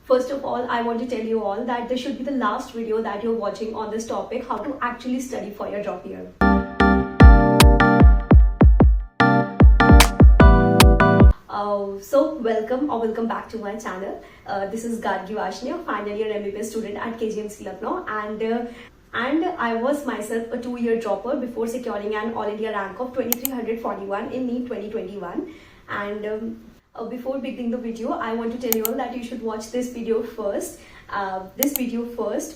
First of all, I want to tell you all that this should be the last video that you're watching on this topic, how to actually study for your drop year. So welcome back to my channel. This is Gargi Vashni, a final year MBBS student at KGMC Lucknow, and I was myself a 2-year dropper before securing an All India rank of 2341 in NEET 2021. And before beginning the video, I want to tell you all that you should watch this video first.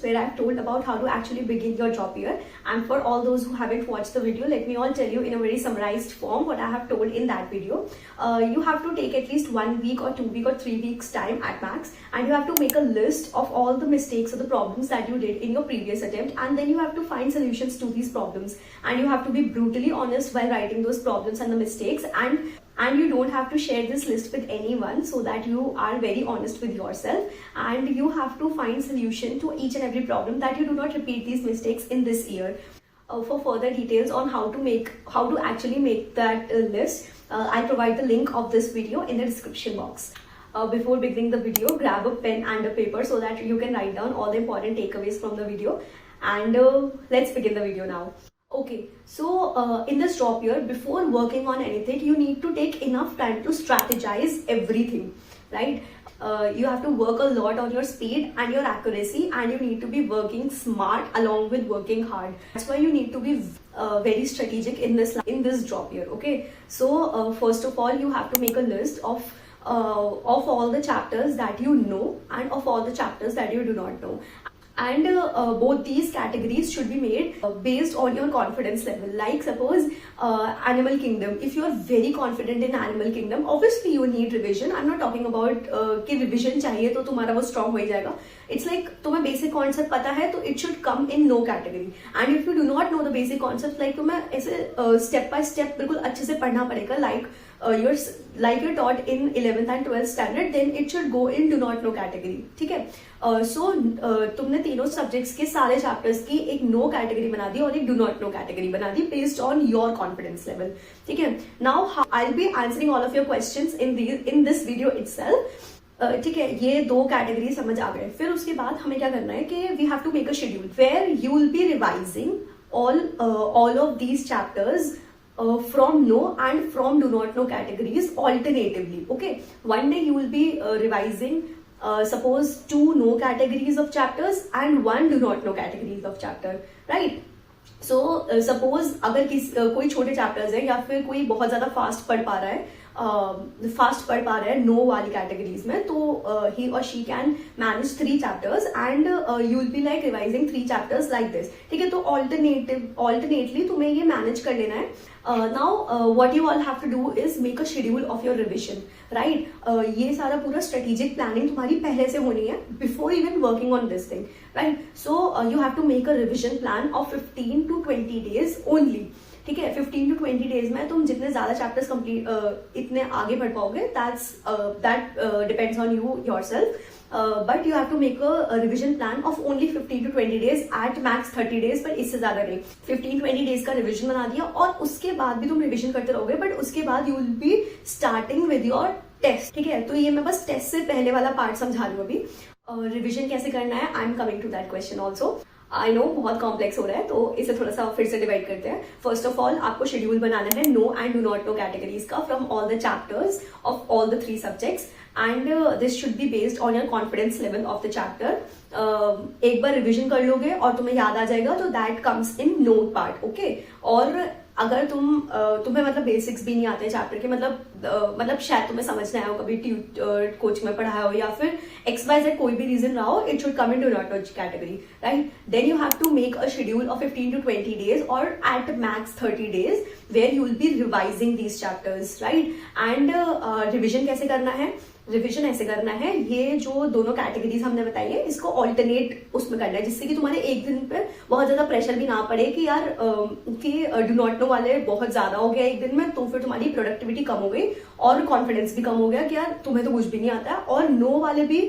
Where I've told about how to actually begin your drop year. And for all those who haven't watched the video, let me all tell you in a very summarized form what I have told in that video. You have to take at least 1 week or 2 week or 3 weeks time at max, and you have to make a list of all the mistakes or the problems that you did in your previous attempt, and then you have to find solutions to these problems, and you have to be brutally honest while writing those problems and the mistakes, and you don't have to share this list with anyone, so that you are very honest with yourself, and you have to find solution to each and every problem, that you do not repeat these mistakes in this year. For further details on how to actually make that list, I'll provide the link of this video in the description box. Before beginning the video, grab a pen and a paper so that you can write down all the important takeaways from the video, and let's begin the video now. Okay, so in this drop year, before working on anything, you need to take enough time to strategize everything, right? You have to work a lot on your speed and your accuracy, and you need to be working smart along with working hard. That's why you need to be very strategic in this drop year. Okay, so first of all, you have to make a list of all the chapters that you know and of all the chapters that you do not know. And both these categories should be made based on your confidence level. Like suppose Animal Kingdom, if you are very confident in Animal Kingdom, obviously you need revision. I'm not talking about कि revision चाहिए तो तुम्हारा वो strong हो ही जाएगा. It's like तुम्हें basic concept पता है तो it should come in no category. And if you do not know the basic concepts, like तुम्हें ऐसे step by step बिल्कुल अच्छे से पढ़ना पड़ेगा. Like you're taught in 11th and 12th standard, then it should go in do not know category. ठीक है? So तुमने तीनों subjects के सारे chapters की एक no category बना दी और एक do not know category बना दी based on your confidence level. ठीक है? Now I'll be answering all of your questions in this video itself. ठीक है, ये दो कैटेगरी समझ आ गए. फिर उसके बाद हमें क्या करना है कि we have to make a schedule where you will be revising all of these chapters from no and from do not know categories alternatively. Okay, one day you will be revising suppose 2 no categories of chapters and 1 do not know categories of chapter, right? So suppose अगर कोई छोटे chapters है या फिर कोई बहुत ज्यादा fast पढ़ पा रहा है नो वाली कैटेगरीज में, तो ही और she can manage 3 chapters and you will be like revising 3 chapters like this. ठीक है, तो ऑल्टरनेटली तुम्हें ये मैनेज कर लेना है. Now what you all have to do is make a schedule of your revision, right? ये सारा पूरा स्ट्रेटेजिक प्लानिंग तुम्हारी पहले से होनी है before even working on this thing, right? So you have to make a revision plan of 15 to 20 days only. ठीक है, 15 to 20 days में तुम जितने ज्यादा चैप्टर्स कंप्लीट इतने आगे बढ़ पाओगे. That depends on you yourself, but you have to make a revision plan of only 15 to 20 days, at max 30 days, पर इससे ज्यादा नहीं. 15-20 days का रिविजन बना दिया और उसके बाद भी तुम रिविजन करते रहोगे, बट उसके बाद you will be starting with your test. ठीक है, तो ये मैं बस टेस्ट से पहले वाला पार्ट समझा रही हूँ अभी. रिविजन कैसे करना है, I am coming to that question also. I know बहुत कॉम्प्लेक्स हो रहा है, तो इसे थोड़ा सा फिर से डिवाइड करते हैं. फर्स्ट ऑफ ऑल आपको शेड्यूल बनाना है know and do not know categories का from all the chapters of all the 3 subjects, and this should be based on your confidence level of the chapter. एक बार revision कर लोगे और तुम्हें याद आ जाएगा, तो that comes in note part. Okay, और अगर तुम्हें मतलब बेसिक्स भी नहीं आते चैप्टर के, मतलब शायद तुम्हें समझ ना आया हो, कभी कोचिंग में पढ़ाया हो या फिर XYZ कोई भी रीजन रहा हो, it should come into not no category, right? Then you have to make a schedule of 15 to 20 days और at max 30 days where you will be revising these chapters, right? And revision कैसे करना है? Revision ऐसे करना है, ये जो दोनों कैटेगरीज हमने बताई है इसको ऑल्टरनेट उसमें करना है, जिससे कि तुम्हारे एक दिन पे बहुत ज्यादा प्रेशर भी ना पड़े कि यार कि डू नॉट नो वाले बहुत ज्यादा हो गया एक दिन में, तो फिर तुम्हारी प्रोडक्टिविटी कम हो गई और कॉन्फिडेंस भी कम हो गया कि यार तुम्हें तो कुछ भी नहीं आता है, और नो वाले भी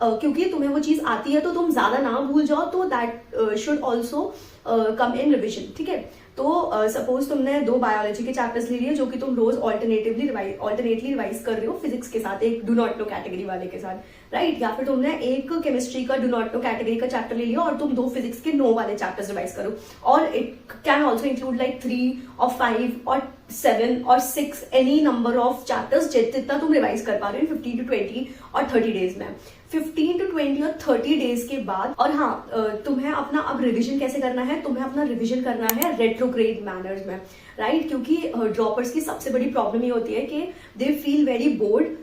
क्योंकि तुम्हें वो चीज आती है तो तुम ज्यादा ना भूल जाओ, तो that should also come in revision, ठीक है। तो सपोज तुमने 2 बायोलॉजी के चैप्टर्स ले लिए जो कि तुम रोज ऑल्टरनेटली रिवाइज कर रहे हो फिजिक्स के साथ, एक डू नॉट नो कैटेगरी वाले के साथ, राइट। या फिर तुमने एक केमिस्ट्री का डू नॉट नो कैटेगरी का चैप्टर ले लिया और तुम 2 फिजिक्स के नो वाले चैप्टर्स रिवाइज करो। और it can also include like 3 और 5 और 7 और 6 एनी नंबर ऑफ चैप्टर्स जितना तुम रिवाइज कर पा रहे हो 15 to 20 और 30 डेज में। 15 to 20 और 30 डेज के बाद, और हाँ, तुम्हें अपना अब रिवीजन कैसे करना है, तुम्हें अपना रिवीजन करना है रेट्रोग्रेड मैनर्स में, राइट। क्योंकि ड्रॉपर्स की सबसे बड़ी प्रॉब्लम ये होती है कि they feel very bored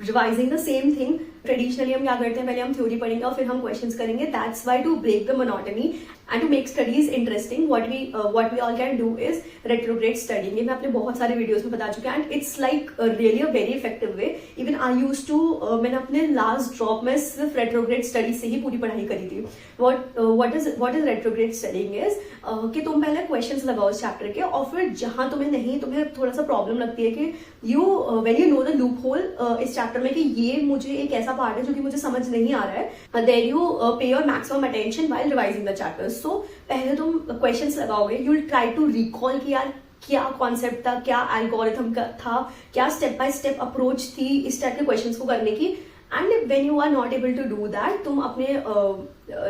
revising the same thing. Traditionally हम क्या करते हैं, पहले हम थ्योरी पढ़ेंगे और फिर हम क्वेश्चंस करेंगे। That's why to break the monotony and to make studies interesting what we all can do is retrograde study. ये मैं अपने बहुत सारे वीडियोस में बता चुकी हूँ and it's like really a very effective way. Even I use to, मैंने अपने लास्ट ड्रॉप में सिर्फ रेट्रोग्रेड स्टडी से ही पूरी पढ़ाई करी थी। What is retrograde studying is कि तुम पहले क्वेश्चंस लगाओ इस चैप्टर के, और फिर जहां तुम्हें थोड़ा सा प्रॉब्लम लगती है कि when you know the loop hole इस चैप्टर में कि ये मुझे एक ऐसा पार्ट है जो कि मुझे समझ नहीं आ रहा है, then you pay your maximum attention while revising the chapter. So पहले तुम क्वेश्चंस लगाओगे, you will try to recall कि यार क्या कॉन्सेप्ट था, क्या एल्गोरिथम था, क्या स्टेप बाय स्टेप अप्रोच थी इस टाइप के क्वेश्चंस को करने की। And when you are not able to do that, तुम अपने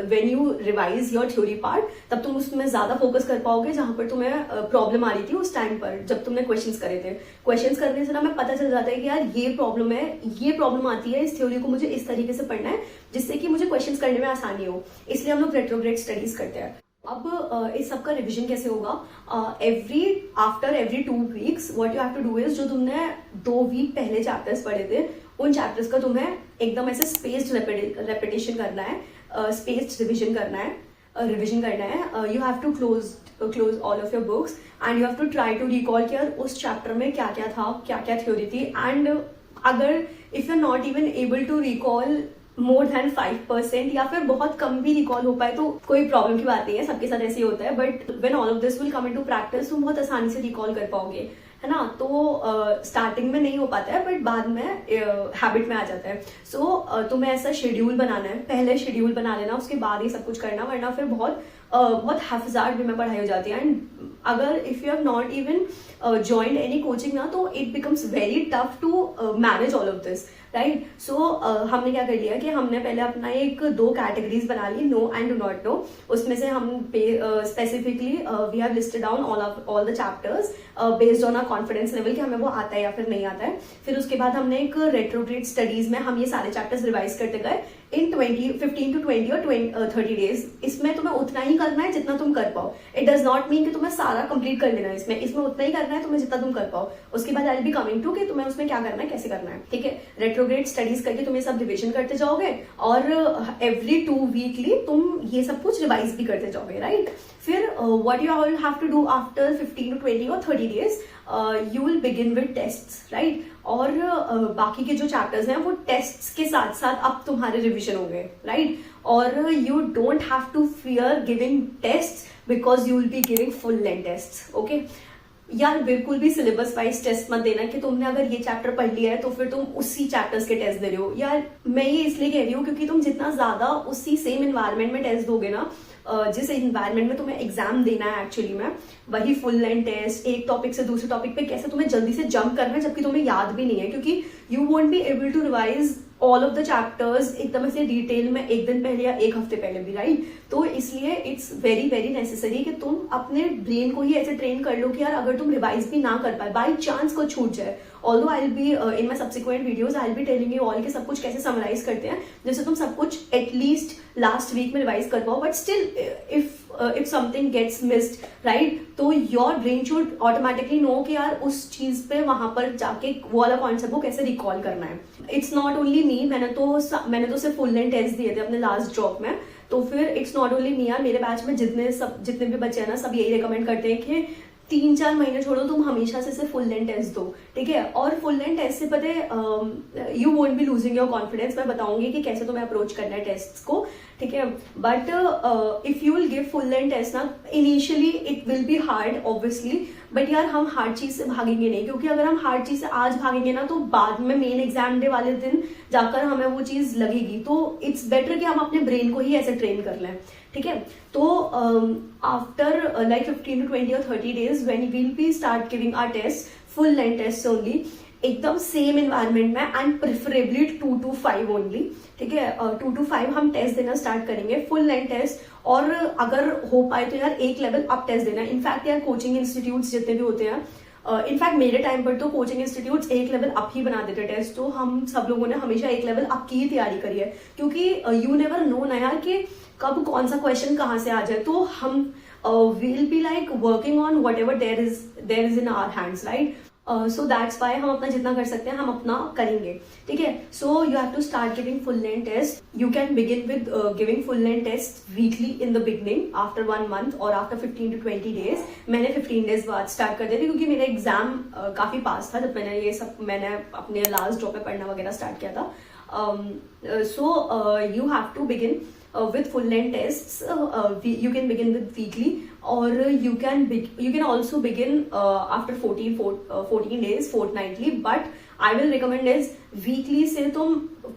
when you revise your theory part, तब तुम उसमें ज्यादा फोकस कर पाओगे जहां पर तुम्हें प्रॉब्लम आ रही थी उस टाइम पर जब तुमने क्वेश्चंस करे थे। क्वेश्चंस करने से ना हमें पता चल जाता है कि यार ये प्रॉब्लम है, ये प्रॉब्लम आती है, इस थ्योरी को मुझे इस तरीके से पढ़ना है जिससे कि मुझे क्वेश्चंस करने में आसानी हो। इसलिए हम लोग रेट्रोग्रेड स्टडीज करते हैं। अब इस सब का रिविजन कैसे होगा, after every 2 weeks what you have to do is, जो तुमने 2 वीक पहले चैप्टर्स पढ़े थे उन चैप्टर्स का तुम्हें एकदम ऐसे स्पेस्ड रेपिटेशन करना है, स्पेस्ड रिविजन करना है। You have to close all of your books and you have to try to recall कि यार उस चैप्टर में क्या क्या था, क्या क्या थ्योरी थी। एंड अगर if you are not even able to recall more than 5% या फिर बहुत कम भी रिकॉल हो पाए तो कोई प्रॉब्लम की बात नहीं है, सबके साथ ऐसे ही होता है। But when all of this will come into practice, तुम बहुत आसानी से रिकॉल कर पाओगे, है ना। तो स्टार्टिंग में नहीं हो पाता है बट बाद में हैबिट में आ जाता है। सो तुम्हें ऐसा शेड्यूल बनाना है, पहले शेड्यूल बना लेना, उसके बाद ये सब कुछ करना, वरना फिर बहुत हैफजार्ड वे में पढ़ाई हो जाती है। एंड अगर if you have not even joined any coaching ना, तो it becomes very tough to manage all of this, right. So हमने क्या कर लिया कि हमने पहले अपना 2 कैटेगरीज बना ली, know and do not know. उसमें से हम specifically we have listed down all the chapters based on our confidence level कि हमें वो आता है या फिर नहीं आता है। फिर उसके बाद हमने एक रेट्रोग्रेड स्टडीज में हम ये सारे चैप्टर्स रिवाइज करते गए इन 15 to 20 और 30 डेज। इसमें तुम्हें उतना ही करना है जितना तुम कर पाओ। इट डज नॉट मीन कि तुम्हें सारा कंप्लीट कर लेना है, इसमें उतना ही करना है तुम्हें जितना तुम कर पाओ। उसके बाद I will be coming to कि तुम्हें उसमें क्या करना है, कैसे करना है, ठीक है। रेट्रोग्रेड स्टडीज करके तुम ये सब रिविजन करते जाओगे और एवरी 2 वीकली तुम ये सब कुछ रिवाइज भी करते जाओगे, राइट। फिर what you all have to do after 15 to 20 और 30 days, you will begin with tests, right. और बाकी के जो चैप्टर्स हैं वो टेस्ट्स के साथ साथ अब तुम्हारे रिविजन हो गए, राइट। और you don't have to fear giving test because you will be giving full length test, okay. यार बिल्कुल भी सिलेबस वाइज टेस्ट मत देना कि तुमने अगर ये चैप्टर पढ़ लिया है तो फिर तुम उसी चैप्टर्स के टेस्ट दे रहे हो। यार मैं ये इसलिए कह रही हूँ क्योंकि तुम जितना ज्यादा उसी सेम एनवायरनमेंट में टेस्ट दोगे ना, जिस एनवायरनमेंट में तुम्हें एग्जाम देना है एक्चुअली में, वही फुल लेंथ टेस्ट एक टॉपिक से दूसरे टॉपिक पे कैसे तुम्हें जल्दी से जंप करना है जबकि तुम्हें याद भी नहीं है, क्योंकि you won't be able to revise all of the chapters एकदम से डिटेल में 1 दिन पहले या 1 हफ्ते पहले भी, राइट। तो इसलिए इट्स वेरी वेरी नेसेसरी कि तुम अपने ब्रेन को ही ऐसे ट्रेन कर लो कि यार अगर तुम रिवाइज भी ना कर पाए, बाई चांस को छूट जाए, although I will be in my subsequent videos I will be telling you all के सब कुछ कैसे समराइज करते हैं जैसे तुम सब कुछ एटलीस्ट लास्ट वीक में रिवाइज कर पाओ। But still if something gets missed, right, तो your brain should automatically know कि यार उस चीज पे वहां पर जाके वो वाला कॉन्सेप्ट को कैसे रिकॉल करना है। इट्स नॉट ओनली मी, मैंने तो सिर्फ फुल लेंथ टेस्ट दिए थे अपने लास्ट जॉब में, तो फिर इट्स नॉट ओनली मी यार, मेरे बैच में जितने भी बच्चे हैं ना सब यही रिकमेंड करते हैं कि 3-4 महीने छोड़ो, तुम हमेशा से सिर्फ फुल लेंथ टेस्ट दो, ठीक है। और फुल लेंथ टेस्ट से पता है you won't be losing your confidence. मैं बताऊंगी कि कैसे तुम्हें अप्रोच करना है टेस्ट को, ठीक है। But if you will give full length test ना, initially it will be hard obviously, but यार हम हार्ड चीज से भागेंगे नहीं, क्योंकि अगर हम हार्ड चीज से आज भागेंगे ना तो बाद में मेन एग्जाम डे वाले दिन जाकर हमें वो चीज लगेगी। तो इट्स बेटर कि हम अपने ब्रेन को ही ऐसे ट्रेन कर लें, ठीक है। तो after like 15 to 20 or 30 days when we will be start giving our tests, full length tests only, एकदम सेम एनवायरनमेंट में एंड प्रेफरेबली 2 to 5 ओनली, ठीक है। 2 to 5 हम टेस्ट देना स्टार्ट करेंगे, फुल लेंथ टेस्ट, और अगर हो पाए तो यार एक लेवल अप टेस्ट देना। इनफैक्ट यार कोचिंग इंस्टीट्यूट्स जितने भी होते हैं, इनफैक्ट मेरे टाइम पर तो कोचिंग इंस्टीट्यूट्स एक लेवल अप ही बना देते टेस्ट, तो हम सब लोगों ने हमेशा एक लेवल अप की ही तैयारी करी है, क्योंकि यू नेवर नो ना यार कि कब कौन सा क्वेश्चन कहाँ से आ जाए। तो हम will be like working on whatever there is in our hands, right. So that's why हम अपना जितना कर सकते हैं हम अपना करेंगे, ठीक है। So you have to start giving full length test. You can begin with giving full length test weekly in the beginning after 1 month और आफ्टर 15 to 20 days। मैंने 15 days बाद स्टार्ट कर दिया था, क्योंकि मेरा एग्जाम काफी पास था जब मैंने अपने लास्ट ड्रॉप में पढ़ना वगैरह स्टार्ट किया था। So you have to begin with full length tests. You can begin with weekly, or you can also begin after 14 days fortnightly, but I will recommend is weekly से तुम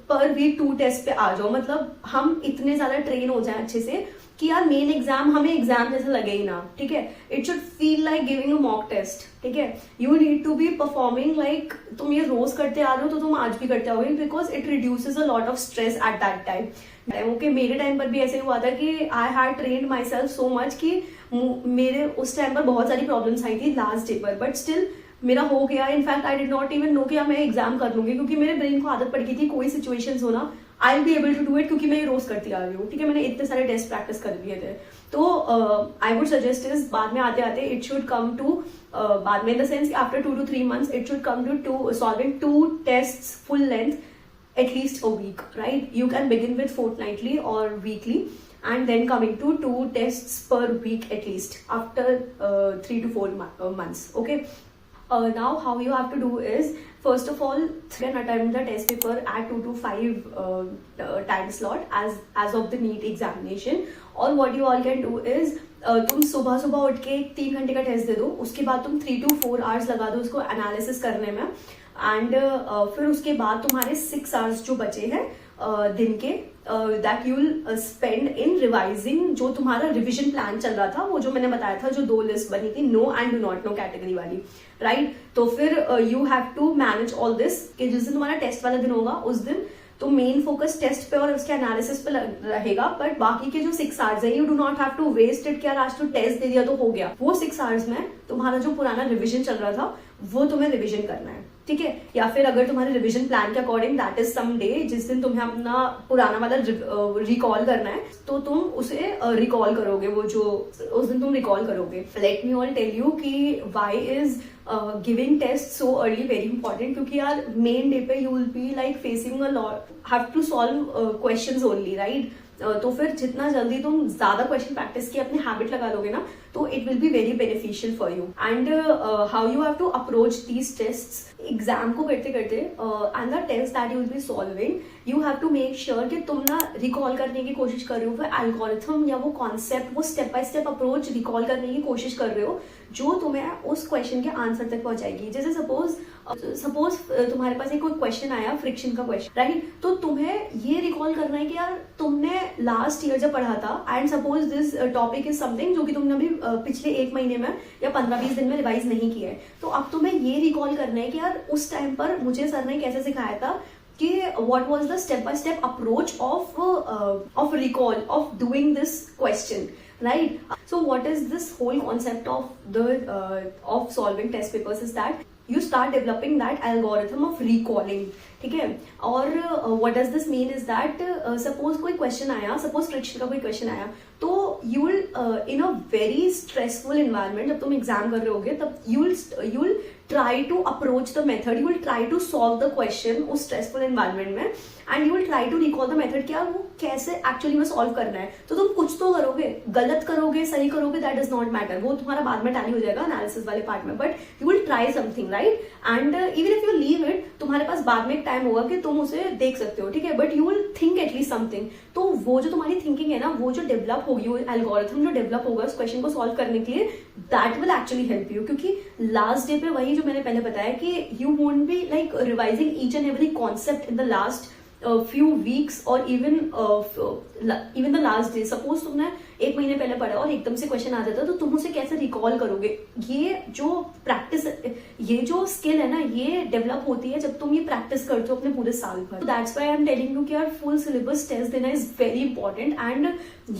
पर week 2 test पे आ जाओ। मतलब हम इतने ज्यादा ट्रेन हो जाए अच्छे से कि यार मेन एग्जाम हमें एग्जाम जैसा लगे ही ना, ठीक है। It should feel like giving a mock test, ठीक है। You need to be performing like तुम ये रोज करते आ रहे हो तो तुम आज भी करते आओगे, because it reduces a lot of stress at that time. Okay, मेरे टाइम पर भी ऐसे हुआ था कि I had trained myself so much कि मेरे उस टाइम पर बहुत सारी प्रॉब्लम्स आई थी लास्ट डे पर, बट स्टिल मेरा हो गया। In fact I did not even know कि मैं एग्जाम कर लूंगी, क्योंकि मेरे ब्रेन को आदत पड़ गई थी कोई सिचुएशंस होना I will be able to do it, क्योंकि मैं ये रोज करती आ रही हूँ, ठीक है। मैंने इतने सारे टेस्ट प्रैक्टिस कर लिए थे। तो आई वुड सजेस्ट इज बाद में आते आते इट शुड कम टू बाद में in the sense after 2 to 3 months it should come to solving 2 tests full length at least a week, right? You can begin with fortnightly or weekly, and then coming to 2 tests per week at least after 3 to 4 months, okay. Now how you have to do is, first of all, you can attempt the test paper at 2 to 5 time slot as of the NEET examination, or what you all can do is तुम सुबह सुबह उठ के 3 घंटे का test दे दो, उसके बाद तुम 3 to 4 hours लगा दो उसको एनालिसिस करने में, एंड फिर उसके बाद तुम्हारे 6 hours जो बचे हैं दिन के, that you will spend in revising जो तुम्हारा रिविजन प्लान चल रहा था, वो जो मैंने बताया था, जो 2 लिस्ट बनी थी, know and do not no category वाली, राइट। तो फिर you have to manage all this कि जिस दिन तुम्हारा टेस्ट वाला दिन होगा उस दिन तो मेन फोकस टेस्ट पे और उसके एनालिसिस पे रहेगा, बट बाकी के जो 6 hours है, you do not have to waste it कि यार आज तो टेस्ट दे दिया तो हो गया। वो 6 hours में तुम्हारा जो पुराना रिविजन चल रहा था वो तुम्हें रिविजन करना है, ठीक है। या फिर अगर तुम्हारे रिविजन प्लान के according that is some day जिस दिन तुम्हें अपना पुराना वाला रिकॉल करना है, तो तुम उसे रिकॉल करोगे, वो जो उस दिन तुम रिकॉल करोगे। Let me all tell you कि why is giving test so early very important, क्योंकि यार मेन डे पे you will be like facing a lot, have to solve questions only, right. तो फिर जितना जल्दी तुम ज्यादा क्वेश्चन प्रैक्टिस की अपनी हैबिट लगा लोगे ना, तो it will be very beneficial for you. And how you have to approach these tests, exam को करते करते and the test that you will be solving, you have to make sure कि तुम ना रिकॉल करने की कोशिश कर रहे हो वो एल्गोरिथम या वो कॉन्सेप्ट, वो step by step approach recall करने की कोशिश कर रहे हो जो तुम्हें उस क्वेश्चन के आंसर तक पहुंचाएगी। जैसे सपोज तुम्हारे पास एक कोई क्वेश्चन आया, फ्रिक्शन का क्वेश्चन, राइट। तो तुम्हें ये रिकॉल करना है कि यार तुमने लास्ट ईयर जब पढ़ा था, and suppose this topic is something जो कि तुमने अभी पिछले 1 महीने में या 15-20 दिन में रिवाइज नहीं किया है, तो अब तुम्हें ये रिकॉल करना है कि यार उस टाइम पर मुझे सर ने कैसे सिखाया था कि what was the step by step approach of recall of doing this question, right? So what is this whole concept of solving test papers is that you start developing that algorithm of recalling, ठीक है। और what does this mean is that suppose कोई question आया, suppose friction का कोई question आया, तो you will in a very stressful environment, जब तुम एग्जाम कर रहे होगे तब you will try to approach the method, you will try to solve the question उस stressful environment में, and you will try to recall the method कि यार वो कैसे एक्चुअली में सॉल्व करना है। तो तुम कुछ तो करोगे, गलत करोगे सही करोगे दैट डज नॉट मैटर, वो तुम्हारा बाद में टैली हो जाएगा एनालिसिस वाले पार्ट में, but you will try something, right. And even if you leave it, तुम्हारे पास बाद में एक टाइम होगा कि तुम उसे देख सकते हो, ठीक है, but you will think at least something. तो वो जो तुम्हारी थिंकिंग है ना, वो जो डेवलप होगी, वो एल्गोरिथम जो डेवलप होगा उस क्वेश्चन को सॉल्व करने के लिए, that will actually help you. क्योंकि लास्ट डे पे वही जो मैंने पहले बताया कि you won't be like revising each and every concept in the last few weeks or even the last day। Suppose तुमने एक महीने पहले पढ़ा और एकदम से क्वेश्चन आ जाता है तो तुम उसे कैसे रिकॉल करोगे? ये जो प्रैक्टिस, ये जो स्किल है ना, ये डेवलप होती है जब तुम ये प्रैक्टिस करते हो अपने पूरे साल भर। That's why I am telling you कि यार फुल सिलेबस टेस्ट देना इज वेरी इंपॉर्टेंट, एंड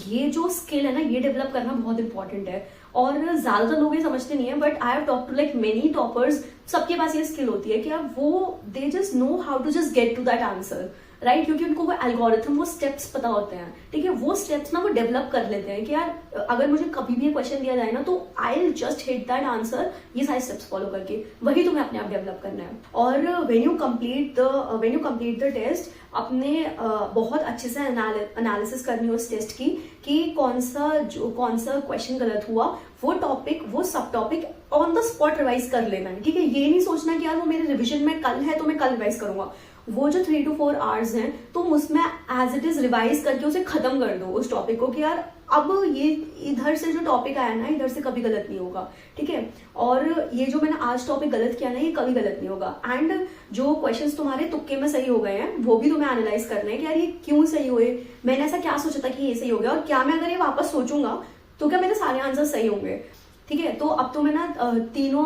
ये जो स्किल है ना, ये डेवलप करना बहुत इंपॉर्टेंट है। और ज्यादातर लोग ये समझते नहीं है, but I have talk to like many toppers, सबके पास ये स्किल होती है कि यार वो they just know how to just get to that answer, right? क्योंकि उनको वो एल्गोरिथम, वो स्टेप्स पता होते हैं, ठीक है? वो स्टेप्स ना वो डेवलप कर लेते हैं कि यार अगर मुझे कभी भी क्वेश्चन दिया जाए ना तो I will just hit that answer, ये सारे स्टेप्स फॉलो करके। वही तुम्हें अपने आप डेवलप करना है। और when you complete the test, अपने बहुत अच्छे से एनालिसिस करनी है उस टेस्ट की कि कौन सा क्वेश्चन गलत हुआ, वो टॉपिक, वो सब topic on the spot revise कर लेना है, ठीक है? ये नहीं सोचना कि यार वो मेरे रिविजन में कल है तो मैं कल रिवाइज करूंगा। वो जो 3 to 4 आवर्स हैं तुम उसमें एज इट इज रिवाइज करके उसे खत्म कर दो उस टॉपिक को कि यार अब ये इधर से जो टॉपिक आया ना, इधर से कभी गलत नहीं होगा, ठीक है? और ये जो मैंने आज टॉपिक गलत किया ना, ये कभी गलत नहीं होगा। एंड जो क्वेश्चंस तुम्हारे तुक्के में सही हो गए हैं वो भी तुम्हें एनालाइज करना है कि यार ये क्यों सही हुए, मैंने ऐसा क्या सोचा था कि ये सही हो गया, और क्या मैं अगर ये वापस सोचूंगा तो क्या मेरे सारे आंसर सही होंगे, ठीक है? तो अब तुम्हें ना तीनों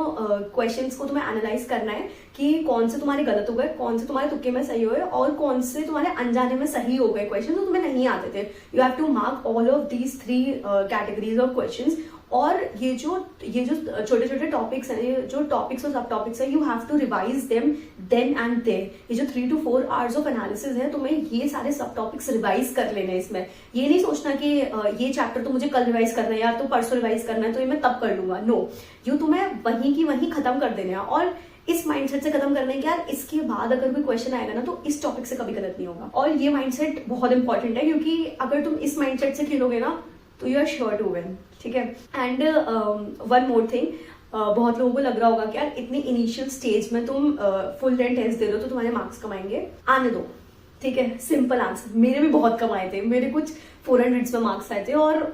क्वेश्चंस को तुम्हें एनालाइज करना है कि कौन से तुम्हारे गलत हो गए, कौन से तुम्हारे तुक्के में सही हुए, और कौन से तुम्हारे अनजाने में सही हो गए क्वेश्चन जो तुम्हें नहीं आते थे। You have to mark all of these 3 categories of questions. और ये जो छोटे छोटे टॉपिक्स हैं, ये जो टॉपिक्स और सब टॉपिक्स है, you have to revise them then and there. ये जो 3 to 4 आवर्स ऑफ एनालिसिस है, तुम्हें ये सारे सब टॉपिक्स रिवाइज कर लेने हैं। इसमें ये नहीं सोचना कि ये चैप्टर तो मुझे कल रिवाइज करना है या तो परसों रिवाइज करना है तो ये मैं तब कर लूंगा। नो, यू तुम्हें वहीं की वहीं खत्म कर देने हैं, और इस माइंडसेट से खत्म करने के यार इसके बाद अगर कोई क्वेश्चन आएगा ना तो इस टॉपिक से कभी गलत नहीं होगा। और ये माइंडसेट बहुत इंपॉर्टेंट है, क्योंकि अगर तुम इस माइंडसेट से खेलोगे ना तो you are sure to win, ठीक है? एंड वन मोर थिंग, बहुत लोगों को लग रहा होगा कि यार इतनी इनिशियल स्टेज में तुम फुल लेंथ टेस्ट दे दो तो तुम्हारे मार्क्स कमाएंगे। आने दो, ठीक है? सिंपल आंसर, मेरे भी बहुत कम आए थे, मेरे कुछ 400 में मार्क्स आए थे, और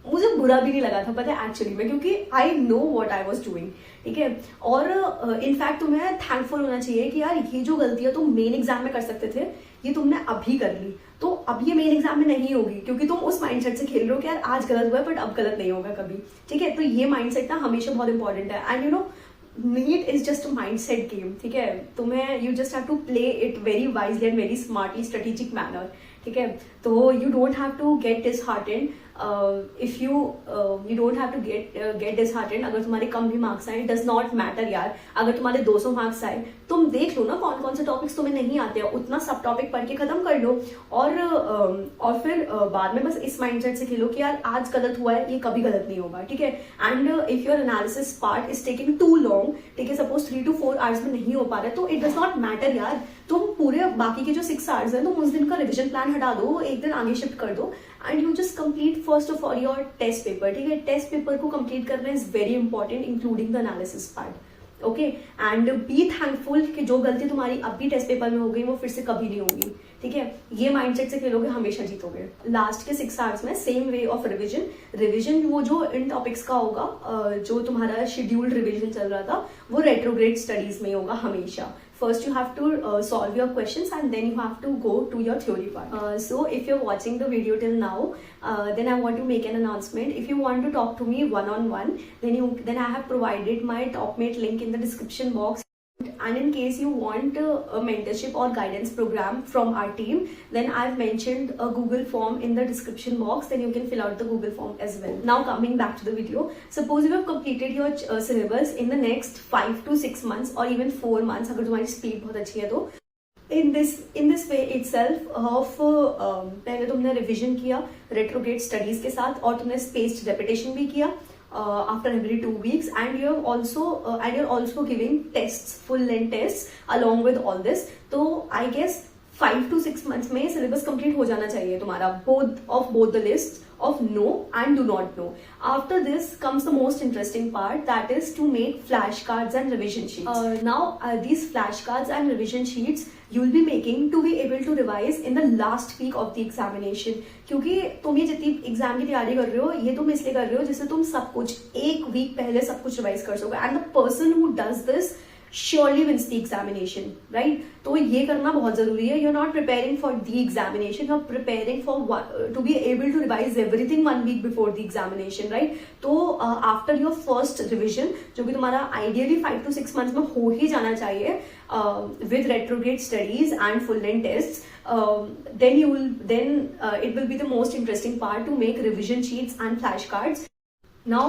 मुझे बुरा भी नहीं लगा था, पता है, एक्चुअली में, क्योंकि I know what I was doing, ठीक है? और इनफैक्ट तुम्हें थैंकफुल होना चाहिए कि यार ये जो गलतियां तुम मेन एग्जाम में कर सकते थे, ये तुमने अभी कर ली, तो अब ये मेन एग्जाम में नहीं होगी, क्योंकि तुम उस माइंडसेट से खेल रहे हो कि यार आज गलत हुआ है बट अब गलत नहीं होगा कभी, ठीक है? तो ये माइंडसेट ना हमेशा बहुत इंपॉर्टेंट है। And you know, NEET is just a mindset game, ठीक है? तुम्हें you just have to play it very wisely and very smartly, strategic manner, ठीक है? तो you don't have to get disheartened if you don't have to get disheartened अगर तुम्हारे कम भी marks आए। डज नॉट मैटर यार, अगर तुम्हारे 200 मार्क्स आए, तुम देख लो ना कौन कौन से टॉपिक्स तुम्हें नहीं आते हैं, उतना सब टॉपिक पढ़ के खत्म कर लो, और फिर बाद में बस इस माइंडसेट से खेलो कि यार आज गलत हुआ है, ये कभी गलत नहीं होगा, ठीक है? And if your analysis part is taking too long, ठीक है, सपोज 3 to 4 आवर्स में नहीं हो पा रहा है, तो इट डज नॉट मैटर यार, तुम पूरे बाकी के जो 6 आवर्स है तुम उस दिन का रिविजन प्लान हटा दो, एक दिन आगे शिफ्ट कर दो, and you just complete first of all your test paper, ठीक है? टेस्ट पेपर को कंप्लीट करना is very important, including the analysis part, okay? And be thankful कि जो गलती तुम्हारी अब भी टेस्ट पेपर में हो गई वो फिर से कभी नहीं होगी, ठीक है? ये माइंडसेट से खेलोगे, हमेशा जीतोगे। लास्ट के 6 आवर्स में सेम वे ऑफ रिविजन वो जो इन टॉपिक्स का होगा, जो तुम्हारा शेड्यूल्ड रिविजन चल रहा था, वो रेट्रोग्रेड स्टडीज में होगा हमेशा। First you have to solve your questions and then you have to go to your theory part. So if you're watching the video till now, then I want to make an announcement. If you want to talk to me one-on-one, then I have provided my TopMate link in the description box. And in case you want a mentorship or guidance program from our team, then I've mentioned a Google form in the description box, then you can fill out the Google form as well. Now coming back to the video, suppose you have completed your syllabus in the next 5 to 6 months or even 4 months, अगर तुम्हारी speed बहुत अच्छी है तो in this way itself of पहले तुमने revision किया retrograde studies के साथ, और तुमने स्पेस्ड रेपिटेशन भी किया after every 2 weeks, and you're also giving tests, full length tests along with all this. So I guess 5 to 6 months में सिलेबस कंप्लीट हो जाना चाहिए तुम्हारा, both the lists of no and do not know. After this comes the most interesting part, that is to make flashcards and revision sheets. Now these flashcards and revision sheets you will be making to be able to revise in the last week of the examination. क्योंकि तुम ये जितनी exam की तैयारी कर रहे हो ये तुम इसलिए कर रहे हो जिससे तुम सब कुछ एक वीक पहले सब कुछ रिवाइज कर सको, and the person who does this surely wins the examination, right? तो ये करना बहुत जरूरी है. You're not preparing for the examination, you're preparing for to be able to revise everything 1 week before the examination, right? तो after your first revision, जो कि तुम्हारा ideally 5 to 6 months में हो ही जाना चाहिए, with retrograde studies and full length tests, then it will be the most interesting part to make revision sheets and flashcards. Now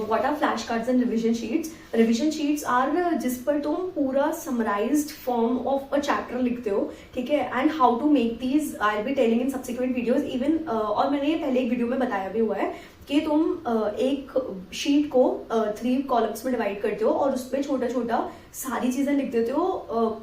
what are flashcards and revision sheets? Revision sheets are जिस पर तुम पूरा summarized form of a chapter लिखते हो, ठीक है, and how to make these I'll be telling in subsequent videos even. और मैंने ये पहले एक वीडियो में बताया भी हुआ है कि तुम एक शीट को 3 कॉलम्स में डिवाइड करते हो और उसमें छोटा छोटा सारी चीजें लिख देते हो,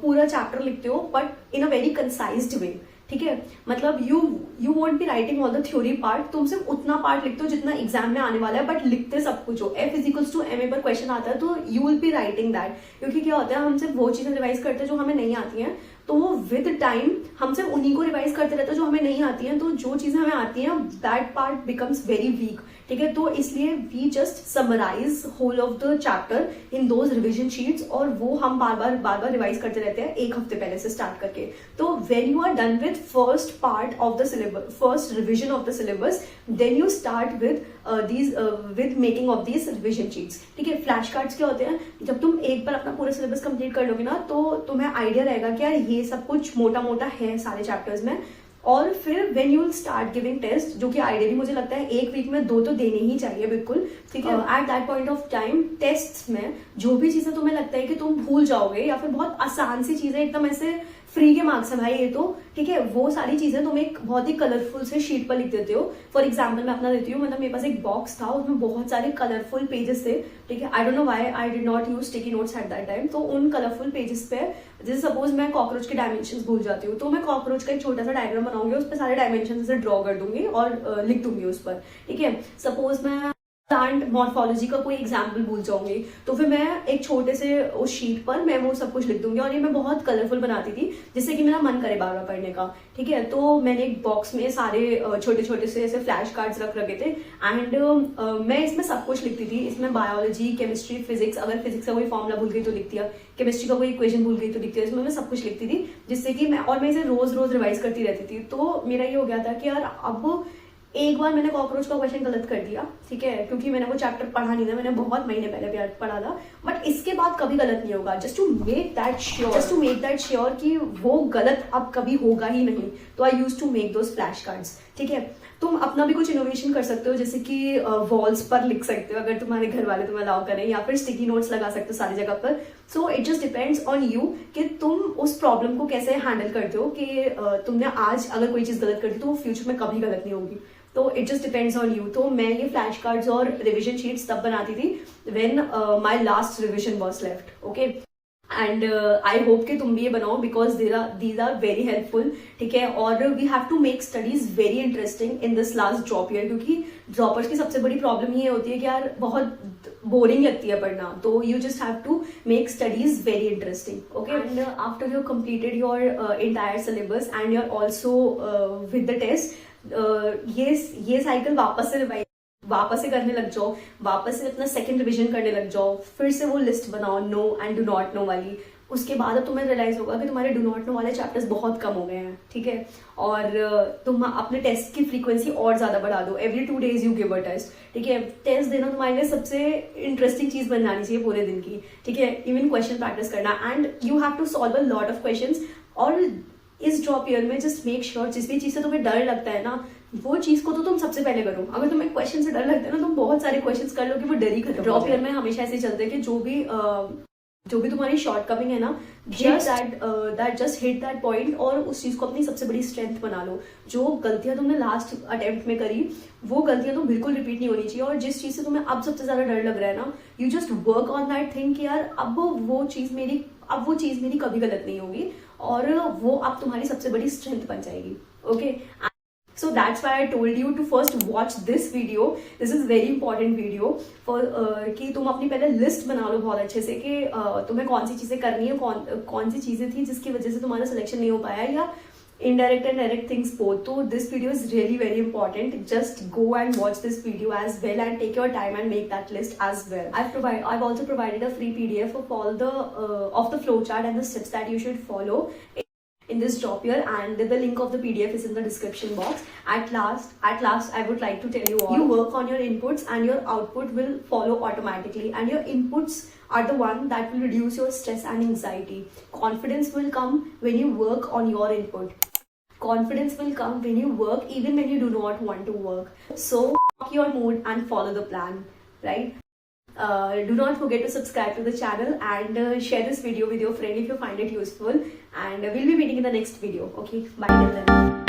पूरा चैप्टर लिखते हो but in a very concised वे, ठीक है. मतलब you won't be writing all the theory part, तुम सिर्फ उतना पार्ट लिखते हो जितना एग्जाम में आने वाला है, बट लिखते सब कुछ हो. F=ma पर क्वेश्चन आता है तो you will be writing that. क्योंकि क्या होता है, हम सिर्फ वो चीजें रिवाइज करते हैं जो हमें नहीं आती हैं, तो वो विद टाइम हम सिर्फ उन्हीं को रिवाइज करते रहते हैं जो हमें नहीं आती हैं. तो जो चीजें हमें आती हैं that part becomes very weak, ठीक है. तो इसलिए we just summarise whole of the chapter in those revision sheets, और वो हम बार बार रिवाइज करते रहते हैं एक हफ्ते पहले से स्टार्ट करके. तो when you are done with first part of the syllabus, first revision of the syllabus, then you start with making of these revision sheets, ठीक है. फ्लैश कार्ड्स क्या होते हैं, जब तुम एक बार अपना पूरा सिलेबस कंप्लीट कर लोगे ना तो तुम्हें आइडिया रहेगा कि यार ये सब कुछ मोटा मोटा है सारे चैप्टर्स में. और फिर when you will start giving test, जो कि आइडियली मुझे लगता है एक वीक में 2 तो देने ही चाहिए बिल्कुल, ठीक है. At that point of time test में जो भी चीजें तुम्हें लगता है कि तुम भूल जाओगे या फिर बहुत आसान सी चीजें एकदम ऐसे फ्री के मार्क्स है भाई ये तो, ठीक है, वो सारी चीजें तुम एक बहुत ही कलरफुल से शीट पर लिख देते हो. फॉर एग्जाम्पल मैं अपना देती हूँ, मतलब मेरे पास एक बॉक्स था उसमें बहुत सारे कलरफुल पेजेस थे, ठीक है. I don't know why I did not use sticky notes eight that time. तो उन कलरफुल पेजेस पे जैसे सपोज मैं कॉकरोच के डायमेंशन भूल जाती हूँ तो मैं कॉकरोच का एक छोटा सा डायग्राम बनाऊंगी, उस पर सारे डायमेंशन से ड्रॉ कर दूंगी और लिख दूंगी उस पर, ठीक है. सपोज मैं प्लांट मॉर्फोलॉजी का कोई एग्जाम्पल भूल जाऊंगी तो फिर मैं एक छोटे से उस शीट पर मैं वो सब कुछ लिख दूंगी, और ये मैं बहुत कलरफुल बनाती थी जिससे कि मेरा मन करे बार बार पढ़ने का, ठीक है. तो मैंने एक बॉक्स में सारे छोटे छोटे से ऐसे फ्लैश कार्ड्स रख रखे थे, एंड मैं इसमें सब कुछ लिखती थी. इसमें बायोलॉजी, केमिस्ट्री, फिजिक्स, अगर फिजिक्स का कोई फॉर्मूला भूल गई तो लिख दिया, केमिस्ट्री का कोई इक्वेशन भूल गई तो लिख दिया. इसमें मैं सब कुछ लिखती थी जिससे कि मैं इसे रोज रोज रिवाइज करती रहती थी. तो मेरा ये हो गया था कि यार अब एक बार मैंने कॉकरोच का क्वेश्चन गलत कर दिया, ठीक है, क्योंकि मैंने वो चैप्टर पढ़ा नहीं था, मैंने बहुत महीने पहले पढ़ा था, बट इसके बाद कभी गलत नहीं होगा. Just to make that sure कि वो गलत अब कभी होगा ही नहीं. तो I use to make those flash cards, ठीक है. तुम अपना भी कुछ इनोवेशन कर सकते हो, जैसे कि वॉल्स पर लिख सकते हो अगर तुम्हारे घर वाले तुम्हें अलाउ करें, या फिर स्टिकी नोट्स लगा सकते हो सारी जगह पर. So it just depends on you कि तुम उस प्रॉब्लम को कैसे हैंडल करते हो कि तुमने आज अगर कोई चीज गलत कर दी तो वो फ्यूचर में कभी गलत नहीं होगी. तो it just depends on you. तो मैं ये फ्लैश कार्ड्स और रिविजन शीट्स तब बनाती थी when my last revision was left, okay. And I hope कि तुम भी ये बनाओ because these are very helpful, ठीक है. और we have to make studies very interesting in this last drop year, क्योंकि ड्रॉपर्स की सबसे बड़ी प्रॉब्लम ये होती है कि यार बहुत बोरिंग लगती है पढ़ना. तो you just have to make studies very interesting, okay. And after you completed your entire syllabus and you are also with the test, ये साइकिल वापस से करने लग जाओ, वापस से अपना सेकंड रिवीजन करने लग जाओ, फिर से वो लिस्ट बनाओ know and do not know वाली. उसके बाद अब तुम्हें रियलाइज होगा कि तुम्हारे डू नॉट नो वाले चैप्टर्स बहुत कम हो गए हैं, ठीक है. और तुम अपने टेस्ट की फ्रीक्वेंसी और ज्यादा बढ़ा दो. Every 2 days you give a test, ठीक है. टेस्ट देना तुम्हारे लिए सबसे इंटरेस्टिंग चीज बन जानी चाहिए पूरे दिन की, ठीक है. इवन क्वेश्चन प्रैक्टिस करना, and you have to solve a lot of questions. और इस ड्रॉप ईयर में जस्ट मेक श्योर जिस भी चीज से तुम्हें डर लगता है ना वो चीज को तो तुम सबसे पहले करो. अगर तुम्हें क्वेश्चन से डर लगता है ना तुम बहुत सारे क्वेश्चंस कर लो कि वो डर ही खत्म. ड्रॉप ईयर में हमेशा ऐसे चलते हैं कि जो भी तुम्हारी शॉर्ट कमिंग है ना, जस्ट हिट दैट पॉइंट और उस चीज को अपनी सबसे बड़ी स्ट्रेंथ बना लो. जो गलतियां तुमने लास्ट अटेम्प्ट में करी वो गलतियां तो बिल्कुल रिपीट नहीं होनी चाहिए. और जिस चीज से तुम्हें अब सबसे ज्यादा डर लग रहा है ना, you just work on that thing कि यार अब वो चीज मेरी कभी गलत नहीं होगी. और वो अब तुम्हारी सबसे बड़ी स्ट्रेंथ बन जाएगी. Okay, so that's why I told you to first watch this video. This is very important video for कि तुम अपनी पहले लिस्ट बना लो बहुत अच्छे से कि तुम्हें कौन सी चीजें करनी है, कौन सी चीजें थी जिसकी वजह से तुम्हारा सिलेक्शन नहीं हो पाया, या indirect and direct things both. So this video is really very important. Just go and watch this video as well and take your time and make that list as well. I've also provided a free PDF of all the of the flowchart and the steps that you should follow in this job here, and the link of the PDF is in the description box. At last I would like to tell you all, you work on your inputs and your output will follow automatically, and your inputs are the one that will reduce your stress and anxiety. Confidence will come when you work on your input. Confidence will come when you work even when you do not want to work. So rock your mood and follow the plan, right? Do not forget to subscribe to the channel and share this video with your friend if you find it useful, and we'll be meeting in the next video. Okay, bye till then.